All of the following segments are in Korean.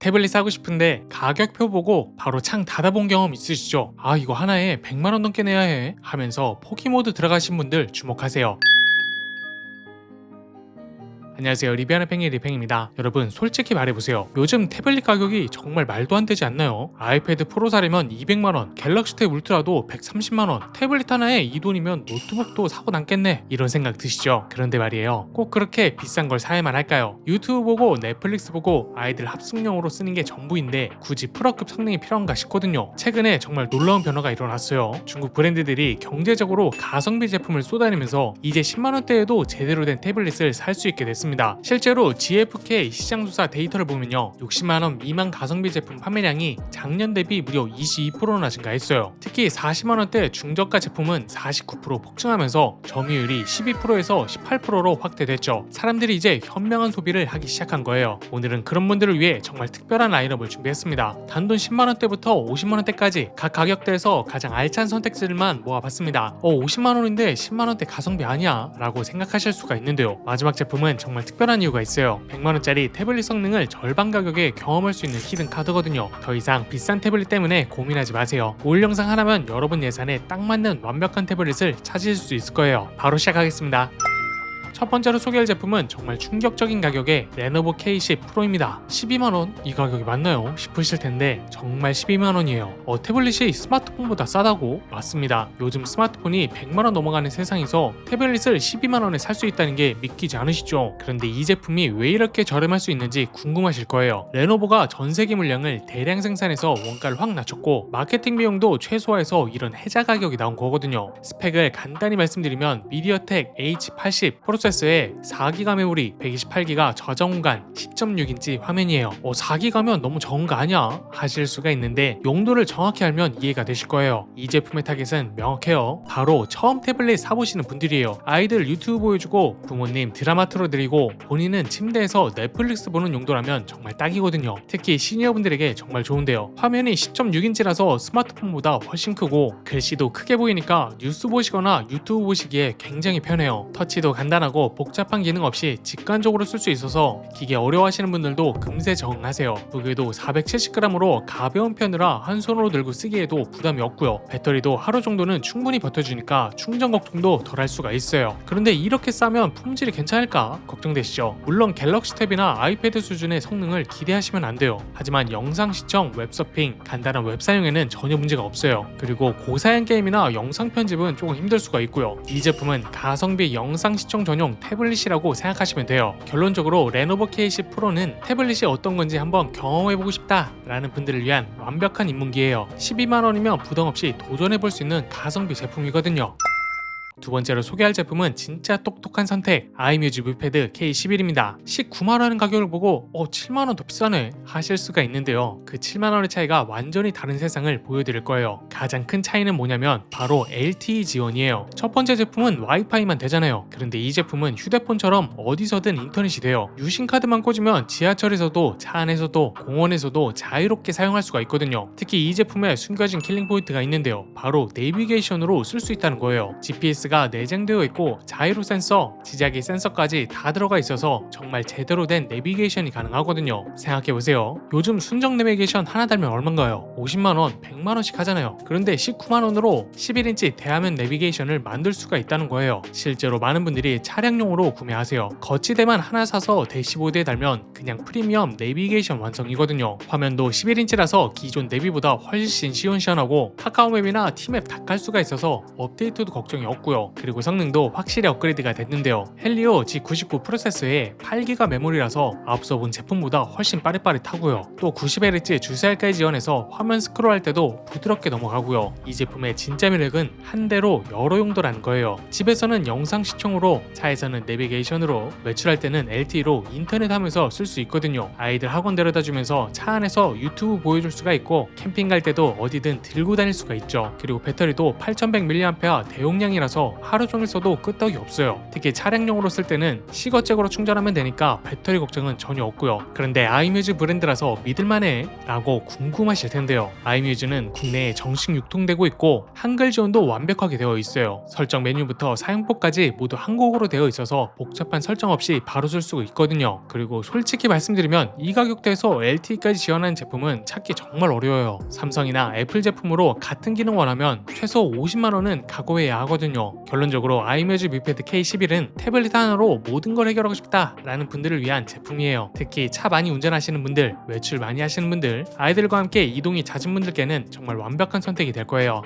태블릿 사고 싶은데 가격표 보고 바로 창 닫아본 경험 있으시죠? 아, 이거 하나에 100만원 넘게 내야 해 하면서 포기 모드 들어가신 분들 주목하세요. 안녕하세요, 리뷰하는 팽이 리팽입니다. 여러분, 솔직히 말해보세요. 요즘 태블릿 가격이 정말 말도 안 되지 않나요? 아이패드 프로 사려면 200만원, 갤럭시 탭 울트라도 130만원, 태블릿 하나에 이 돈이면 노트북도 사고 남겠네, 이런 생각 드시죠? 그런데 말이에요, 꼭 그렇게 비싼 걸 사야만 할까요? 유튜브 보고 넷플릭스 보고 아이들 합숙용으로 쓰는 게 전부인데 굳이 프로급 성능이 필요한가 싶거든요. 최근에 정말 놀라운 변화가 일어났어요. 중국 브랜드들이 경제적으로 가성비 제품을 쏟아내면서 이제 10만원대에도 제대로 된 태블릿을 살 수 있게 됐습니다. 실제로 GfK 시장조사 데이터를 보면요, 60만원 미만 가성비 제품 판매량이 작년 대비 무려 22%나 증가했어요. 특히 40만원대 중저가 제품은 49% 폭증하면서 점유율이 12%에서 18%로 확대됐죠. 사람들이 이제 현명한 소비를 하기 시작한 거예요. 오늘은 그런 분들을 위해 정말 특별한 라인업을 준비했습니다. 단돈 10만원대부터 50만원대까지 각 가격대에서 가장 알찬 선택지들만 모아봤습니다. 50만원인데 10만원대 가성비 아니야 라고 생각하실 수가 있는데요, 마지막 제품은 정말 특별한 이유가 있어요. 100만원짜리 태블릿 성능을 절반 가격에 경험할 수 있는 히든 카드거든요. 더 이상 비싼 태블릿 때문에 고민하지 마세요. 올 영상 하나면 여러분 예산에 딱 맞는 완벽한 태블릿을 찾으실 수 있을 거예요. 바로 시작하겠습니다. 첫 번째로 소개할 제품은 정말 충격적인 가격의 레노버 K10 프로입니다. 12만원? 이 가격이 맞나요? 싶으실 텐데 정말 12만원이에요. 태블릿이 스마트폰보다 싸다고? 맞습니다. 요즘 스마트폰이 100만원 넘어가는 세상에서 태블릿을 12만원에 살 수 있다는 게 믿기지 않으시죠? 그런데 이 제품이 왜 이렇게 저렴할 수 있는지 궁금하실 거예요. 레노버가 전세계 물량을 대량 생산해서 원가를 확 낮췄고 마케팅 비용도 최소화해서 이런 혜자 가격이 나온 거거든요. 스펙을 간단히 말씀드리면 미디어텍 H80 프로세서에 4기가 메모리, 128기가 저장 공간, 10.6인치 화면이에요. 4기가면 너무 적은 거 아니야? 하실 수가 있는데 용도를 정확히 알면 이해가 되실 거예요. 이 제품의 타겟은 명확해요. 바로 처음 태블릿 사보시는 분들이에요. 아이들 유튜브 보여주고 부모님 드라마 틀어드리고 본인은 침대에서 넷플릭스 보는 용도라면 정말 딱이거든요. 특히 시니어분들에게 정말 좋은데요. 화면이 10.6인치라서 스마트폰보다 훨씬 크고 글씨도 크게 보이니까 뉴스 보시거나 유튜브 보시기에 굉장히 편해요. 터치도 간단하고 복잡한 기능 없이 직관적으로 쓸 수 있어서 기계 어려워하시는 분들도 금세 적응하세요. 무게도 470g으로 가벼운 편이라 한 손으로 들고 쓰기에도 부담이 없고요. 배터리도 하루 정도는 충분히 버텨주니까 충전 걱정도 덜 할 수가 있어요. 그런데 이렇게 싸면 품질이 괜찮을까 걱정되시죠? 물론 갤럭시 탭이나 아이패드 수준의 성능을 기대하시면 안 돼요. 하지만 영상 시청, 웹서핑, 간단한 웹 사용에는 전혀 문제가 없어요. 그리고 고사양 게임이나 영상 편집은 조금 힘들 수가 있고요. 이 제품은 가성비 영상 시청 전용 태블릿이라고 생각하시면 돼요. 결론적으로 레노버 K10 프로는 태블릿이 어떤 건지 한번 경험해보고 싶다 라는 분들을 위한 완벽한 입문기예요. 12만원이면 부담없이 도전해볼 수 있는 가성비 제품이거든요. 두 번째로 소개할 제품은 진짜 똑똑한 선택, 아이뮤즈 뮤패드 K11입니다. 19만원의 가격을 보고 7만원 더 비싸네 하실 수가 있는데요, 그 7만원의 차이가 완전히 다른 세상을 보여드릴 거예요. 가장 큰 차이는 뭐냐면 바로 LTE 지원이에요. 첫 번째 제품은 와이파이만 되잖아요. 그런데 이 제품은 휴대폰처럼 어디서든 인터넷이 돼요. 유심카드만 꽂으면 지하철에서도 차 안에서도 공원에서도 자유롭게 사용할 수가 있거든요. 특히 이 제품에 숨겨진 킬링 포인트가 있는데요, 바로 내비게이션으로 쓸 수 있다는 거예요. GPS가 내장되어 있고 자이로 센서, 지자기 센서까지 다 들어가 있어서 정말 제대로 된 내비게이션이 가능하거든요. 생각해보세요. 요즘 순정 내비게이션 하나 달면 얼만가요? 50만원, 100만원씩 하잖아요. 그런데 19만원으로 11인치 대화면 내비게이션을 만들 수가 있다는 거예요. 실제로 많은 분들이 차량용으로 구매하세요. 거치대만 하나 사서 대시보드에 달면 그냥 프리미엄 내비게이션 완성이거든요. 화면도 11인치라서 기존 내비보다 훨씬 시원시원하고 카카오맵이나 티맵 다 깔 수가 있어서 업데이트도 걱정이 없고요. 그리고 성능도 확실히 업그레이드가 됐는데요. 헬리오 G99 프로세서에 8기가 메모리라서 앞서 본 제품보다 훨씬 빠릿빠릿하고요. 또 90Hz 주사일까지 지원해서 화면 스크롤할 때도 부드럽게 넘어가고요. 이 제품의 진짜 매력은 한 대로 여러 용도라는 거예요. 집에서는 영상 시청으로, 차에서는 내비게이션으로, 외출할 때는 LTE로 인터넷 하면서 쓸 수 있거든요. 아이들 학원 데려다 주면서 차 안에서 유튜브 보여줄 수가 있고 캠핑 갈 때도 어디든 들고 다닐 수가 있죠. 그리고 배터리도 8100mAh 대용량이라서 편해서 하루 종일 써도 끄떡이 없어요. 특히 차량용으로 쓸 때는 시거잭으로 충전하면 되니까 배터리 걱정은 전혀 없고요. 그런데 아이뮤즈 브랜드라서 믿을만해? 라고 궁금하실 텐데요. 아이뮤즈는 국내에 정식 유통되고 있고 한글 지원도 완벽하게 되어 있어요. 설정 메뉴부터 사용법까지 모두 한국어로 되어 있어서 복잡한 설정 없이 바로 쓸 수가 있거든요. 그리고 솔직히 말씀드리면 이 가격대에서 LTE까지 지원하는 제품은 찾기 정말 어려워요. 삼성이나 애플 제품으로 같은 기능 원하면 최소 50만원은 각오해야 하거든요. 결론적으로 아이뮤즈 뮤패드 K11은 태블릿 하나로 모든 걸 해결하고 싶다 라는 분들을 위한 제품이에요. 특히 차 많이 운전하시는 분들, 외출 많이 하시는 분들, 아이들과 함께 이동이 낮은 분들께는 정말 완벽한 선택이 될 거예요.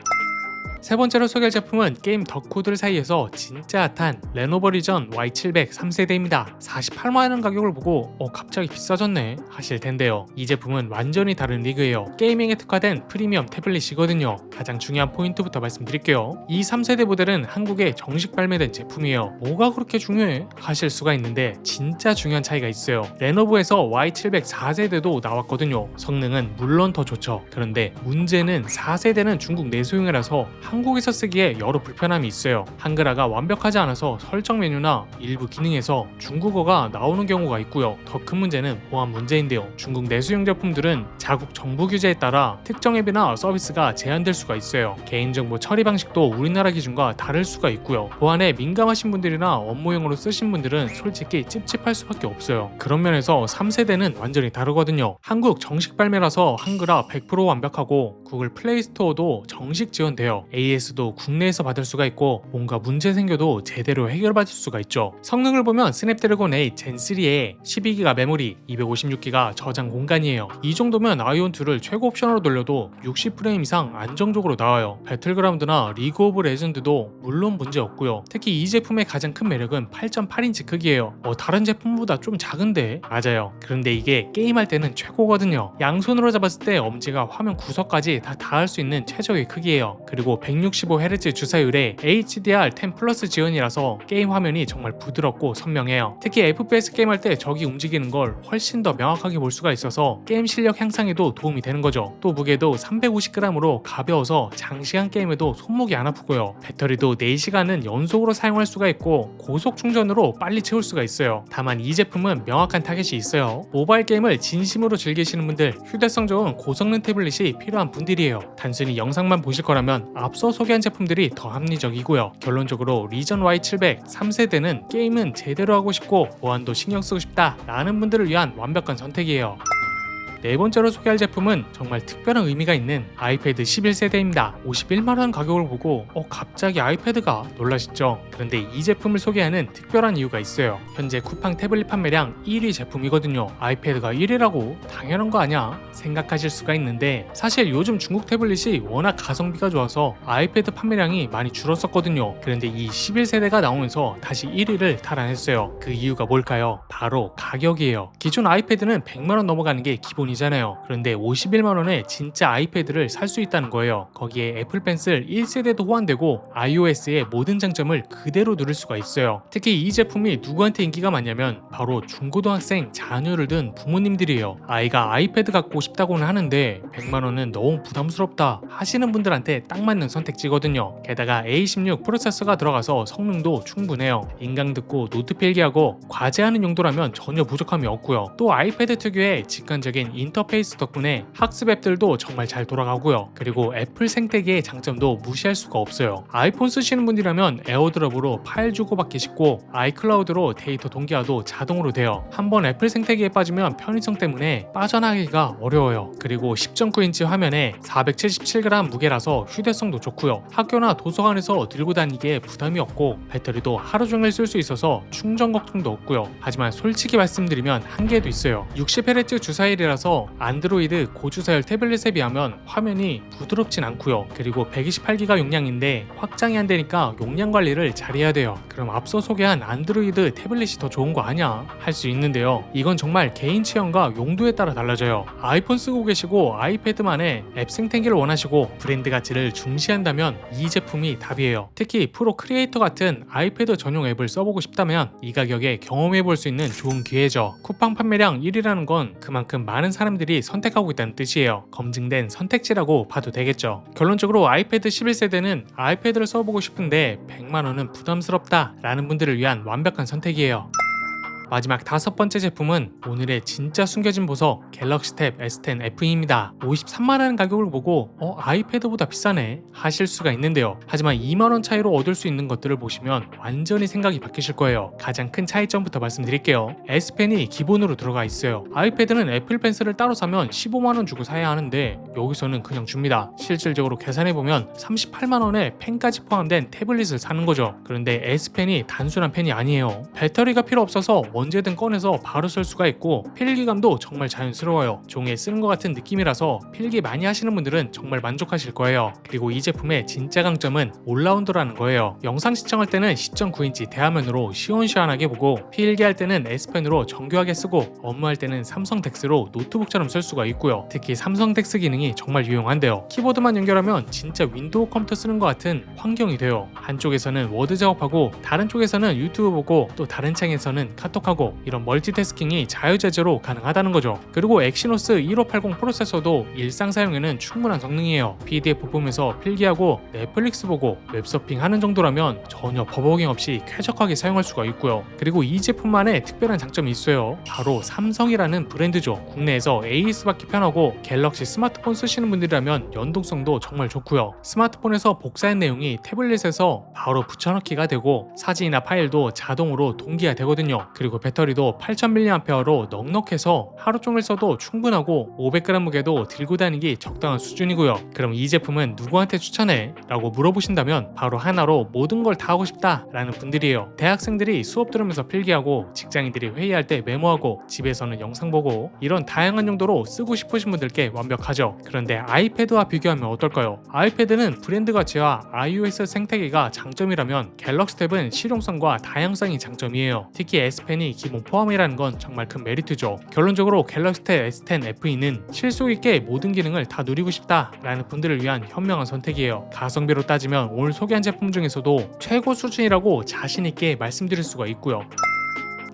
세 번째로 소개할 제품은 게임 덕후들 사이에서 진짜 핫한 레노버 리전 Y700 3세대입니다. 48만원 가격을 보고 갑자기 비싸졌네 하실 텐데요. 이 제품은 완전히 다른 리그예요. 게이밍에 특화된 프리미엄 태블릿이거든요. 가장 중요한 포인트부터 말씀드릴게요. 이 3세대 모델은 한국에 정식 발매된 제품이에요. 뭐가 그렇게 중요해? 하실 수가 있는데 진짜 중요한 차이가 있어요. 레노버에서 Y700 4세대도 나왔거든요. 성능은 물론 더 좋죠. 그런데 문제는 4세대는 중국 내수용이라서 한국에서 쓰기에 여러 불편함이 있어요. 한글화가 완벽하지 않아서 설정 메뉴나 일부 기능에서 중국어가 나오는 경우가 있고요. 더 큰 문제는 보안 문제인데요. 중국 내수용 제품들은 자국 정부 규제에 따라 특정 앱이나 서비스가 제한될 수가 있어요. 개인정보 처리 방식도 우리나라 기준과 다를 수가 있고요. 보안에 민감하신 분들이나 업무용으로 쓰신 분들은 솔직히 찝찝할 수밖에 없어요. 그런 면에서 3세대는 완전히 다르거든요. 한국 정식 발매라서 한글화 100% 완벽하고 구글 플레이 스토어도 정식 지원돼요. AS도 국내에서 받을 수가 있고 뭔가 문제 생겨도 제대로 해결받을 수가 있죠. 성능을 보면 스냅드래곤 8 젠3에 12기가 메모리, 256기가 저장 공간이에요. 이 정도면 아이온2를 최고 옵션으로 돌려도 60프레임 이상 안정적으로 나와요. 배틀그라운드나 리그 오브 레전드도 물론 문제 없고요. 특히 이 제품의 가장 큰 매력은 8.8인치 크기예요. 다른 제품보다 좀 작은데? 맞아요. 그런데 이게 게임할 때는 최고거든요. 양손으로 잡았을 때 엄지가 화면 구석까지 다 닿을 수 있는 최적의 크기예요. 그리고 165Hz 주사율에 HDR10 플러스 지원이라서 게임 화면이 정말 부드럽고 선명해요. 특히 FPS 게임할 때 적이 움직이는 걸 훨씬 더 명확하게 볼 수가 있어서 게임 실력 향상에도 도움이 되는 거죠. 또 무게도 350g으로 가벼워서 장시간 게임에도 손목이 안 아프고요. 배터리도 4시간은 연속으로 사용할 수가 있고 고속 충전으로 빨리 채울 수가 있어요. 다만 이 제품은 명확한 타겟이 있어요. 모바일 게임을 진심으로 즐기시는 분들, 휴대성 좋은 고성능 태블릿이 필요한 분들이에요. 단순히 영상만 보실 거라면 앞서 소개한 제품들이 더 합리적이고요. 결론적으로 리전 Y700 3세대는 게임은 제대로 하고 싶고 보안도 신경 쓰고 싶다 라는 분들을 위한 완벽한 선택이에요. 네 번째로 소개할 제품은 정말 특별한 의미가 있는 아이패드 11세대입니다. 51만원 가격을 보고 갑자기 아이패드가 놀라시죠? 그런데 이 제품을 소개하는 특별한 이유가 있어요. 현재 쿠팡 태블릿 판매량 1위 제품이거든요. 아이패드가 1위라고? 당연한 거 아냐? 생각하실 수가 있는데 사실 요즘 중국 태블릿이 워낙 가성비가 좋아서 아이패드 판매량이 많이 줄었었거든요. 그런데 이 11세대가 나오면서 다시 1위를 탈환했어요. 그 이유가 뭘까요? 바로 가격이에요. 기존 아이패드는 100만원 넘어가는 게 기본 이잖아요. 그런데 51만원에 진짜 아이패드를 살 수 있다는 거예요. 거기에 애플 펜슬 1세대도 호환되고 iOS의 모든 장점을 그대로 누릴 수가 있어요. 특히 이 제품이 누구한테 인기가 많냐면 바로 중고등학생 자녀를 둔 부모님들이에요. 아이가 아이패드 갖고 싶다고는 하는데 100만원은 너무 부담스럽다 하시는 분들한테 딱 맞는 선택지거든요. 게다가 A16 프로세서가 들어가서 성능도 충분해요. 인강 듣고 노트 필기하고 과제하는 용도라면 전혀 부족함이 없고요. 또 아이패드 특유의 직관적인 인터페이스 덕분에 학습 앱들도 정말 잘 돌아가고요. 그리고 애플 생태계의 장점도 무시할 수가 없어요. 아이폰 쓰시는 분이라면 에어드롭으로 파일 주고받기 쉽고 아이클라우드로 데이터 동기화도 자동으로 돼요. 한번 애플 생태계에 빠지면 편의성 때문에 빠져나가기가 어려워요. 그리고 10.9인치 화면에 477g 무게라서 휴대성도 좋고요. 학교나 도서관에서 들고 다니기에 부담이 없고 배터리도 하루 종일 쓸 수 있어서 충전 걱정도 없고요. 하지만 솔직히 말씀드리면 한계도 있어요. 60Hz 주사율이라서 안드로이드 고주사율 태블릿에 비하면 화면이 부드럽진 않고요. 그리고 128기가 용량인데 확장이 안 되니까 용량 관리를 잘해야 돼요. 그럼 앞서 소개한 안드로이드 태블릿이 더 좋은 거 아냐? 할 수 있는데요. 이건 정말 개인 취향과 용도에 따라 달라져요. 아이폰 쓰고 계시고 아이패드만의 앱 생태계를 원하시고 브랜드 가치를 중시한다면 이 제품이 답이에요. 특히 프로 크리에이터 같은 아이패드 전용 앱을 써보고 싶다면 이 가격에 경험해볼 수 있는 좋은 기회죠. 쿠팡 판매량 1위라는 건 그만큼 많은 사람들이 선택하고 있다는 뜻이에요. 검증된 선택지라고 봐도 되겠죠. 결론적으로 아이패드 11세대는 아이패드를 써보고 싶은데 100만원은 부담스럽다 라는 분들을 위한 완벽한 선택이에요. 마지막 5번째 제품은 오늘의 진짜 숨겨진 보석 갤럭시 탭 S10 FE입니다. 53만원 가격을 보고 아이패드보다 비싸네 하실 수가 있는데요. 하지만 2만원 차이로 얻을 수 있는 것들을 보시면 완전히 생각이 바뀌실 거예요. 가장 큰 차이점부터 말씀드릴게요. S펜이 기본으로 들어가 있어요. 아이패드는 애플 펜슬을 따로 사면 15만원 주고 사야 하는데 여기서는 그냥 줍니다. 실질적으로 계산해보면 38만원에 펜까지 포함된 태블릿을 사는 거죠. 그런데 S펜이 단순한 펜이 아니에요. 배터리가 필요 없어서 언제든 꺼내서 바로 쓸 수가 있고 필기감도 정말 자연스러워요. 종이에 쓰는 것 같은 느낌이라서 필기 많이 하시는 분들은 정말 만족하실 거예요. 그리고 이 제품의 진짜 강점은 올라운더라는 거예요. 영상 시청할 때는 10.9인치 대화면으로 시원시원하게 보고 필기할 때는 S펜으로 정교하게 쓰고 업무할 때는 삼성 덱스로 노트북처럼 쓸 수가 있고요. 특히 삼성 덱스 기능이 정말 유용한데요. 키보드만 연결하면 진짜 윈도우 컴퓨터 쓰는 것 같은 환경이 돼요. 한쪽에서는 워드 작업하고 다른 쪽에서는 유튜브 보고 또 다른 창에서는 카톡 하고 이런 멀티태스킹이 자유자재로 가능하다는 거죠. 그리고 엑시노스 1580 프로세서도 일상 사용에는 충분한 성능이에요. PDF 보면서 필기하고 넷플릭스 보고 웹서핑 하는 정도라면 전혀 버버깅 없이 쾌적하게 사용할 수가 있고요. 그리고 이 제품만의 특별한 장점이 있어요. 바로 삼성이라는 브랜드죠. 국내에서 AS받기 편하고 갤럭시 스마트폰 쓰시는 분들이라면 연동성도 정말 좋고요. 스마트폰에서 복사한 내용이 태블릿에서 바로 붙여넣기가 되고 사진이나 파일도 자동으로 동기화 되거든요. 그리고 배터리도 8000mAh로 넉넉해서 하루 종일 써도 충분하고 500g 무게도 들고 다니기 적당한 수준이고요. 그럼 이 제품은 누구한테 추천해? 라고 물어보신다면 바로 하나로 모든 걸 다 하고 싶다 라는 분들이에요. 대학생들이 수업 들으면서 필기하고 직장인들이 회의할 때 메모하고 집에서는 영상 보고 이런 다양한 용도로 쓰고 싶으신 분들께 완벽하죠. 그런데 아이패드와 비교하면 어떨까요? 아이패드는 브랜드 가치와 iOS 생태계가 장점이라면 갤럭시 탭은 실용성과 다양성이 장점이에요. 특히 S펜이 기본 포함이라는 건 정말 큰 메리트죠. 결론적으로 갤럭시 탭 S10 FE는 실속 있게 모든 기능을 다 누리고 싶다 라는 분들을 위한 현명한 선택이에요. 가성비로 따지면 오늘 소개한 제품 중에서도 최고 수준이라고 자신 있게 말씀드릴 수가 있고요.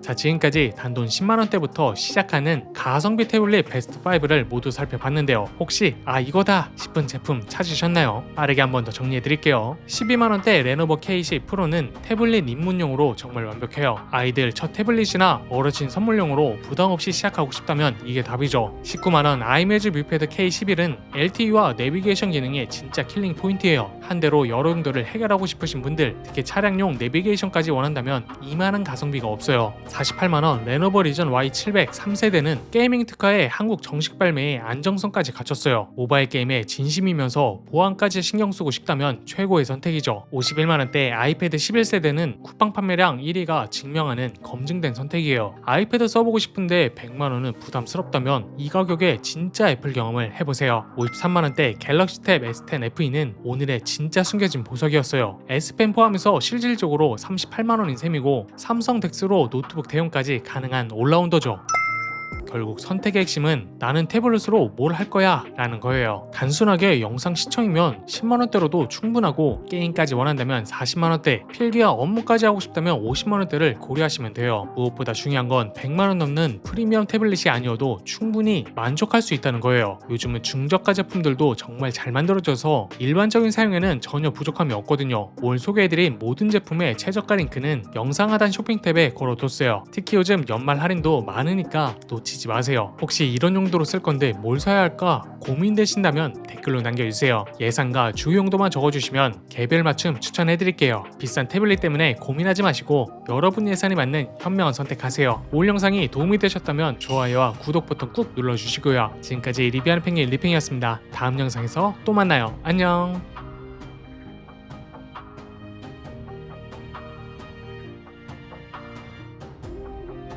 자, 지금까지 단돈 10만원대부터 시작하는 가성비 태블릿 베스트 5를 모두 살펴봤는데요. 혹시 이거다 싶은 제품 찾으셨나요? 빠르게 한 번 더 정리해드릴게요. 12만원대 레노버 K10 프로는 태블릿 입문용으로 정말 완벽해요. 아이들 첫 태블릿이나 어르신 선물용으로 부담없이 시작하고 싶다면 이게 답이죠. 19만원 아이매즈 뮤패드 K11은 LTE와 내비게이션 기능이 진짜 킬링 포인트예요. 한 대로 여러 용도를 해결하고 싶으신 분들, 특히 차량용 내비게이션까지 원한다면 이만한 가성비가 없어요. 48만원 레노버 리전 Y700 3세대는 게이밍 특화에 한국 정식 발매에 안정성까지 갖췄어요. 모바일 게임에 진심이면서 보안까지 신경 쓰고 싶다면 최고의 선택이죠. 51만원대 아이패드 11세대는 쿠팡 판매량 1위가 증명하는 검증된 선택이에요. 아이패드 써보고 싶은데 100만원은 부담스럽다면 이 가격에 진짜 애플 경험을 해보세요. 53만원대 갤럭시 탭 S10 FE는 오늘의 진짜 숨겨진 보석이었어요. S펜 포함해서 실질적으로 38만원인 셈이고 삼성 덱스로 노트북 대용까지 가능한 올라운더죠. 결국 선택의 핵심은 나는 태블릿으로 뭘 할 거야 라는 거예요. 단순하게 영상 시청이면 10만원대로도 충분하고 게임까지 원한다면 40만원대, 필기와 업무까지 하고 싶다면 50만원대를 고려하시면 돼요. 무엇보다 중요한 건 100만원 넘는 프리미엄 태블릿이 아니어도 충분히 만족할 수 있다는 거예요. 요즘은 중저가 제품들도 정말 잘 만들어져서 일반적인 사용에는 전혀 부족함이 없거든요. 오늘 소개해드린 모든 제품의 최저가 링크는 영상 하단 쇼핑 탭에 걸어뒀어요. 특히 요즘 연말 할인도 많으니까 놓치지 마세요. 혹시 이런 용도로 쓸 건데 뭘 사야 할까 고민되신다면 댓글로 남겨주세요. 예산과 주요 용도만 적어주시면 개별 맞춤 추천해드릴게요. 비싼 태블릿 때문에 고민하지 마시고 여러분 예산이 맞는 현명한 선택하세요. 오늘 영상이 도움이 되셨다면 좋아요와 구독 버튼 꾹 눌러주시고요. 지금까지 리뷰하는 펭귄 리팽이었습니다. 다음 영상에서 또 만나요. 안녕.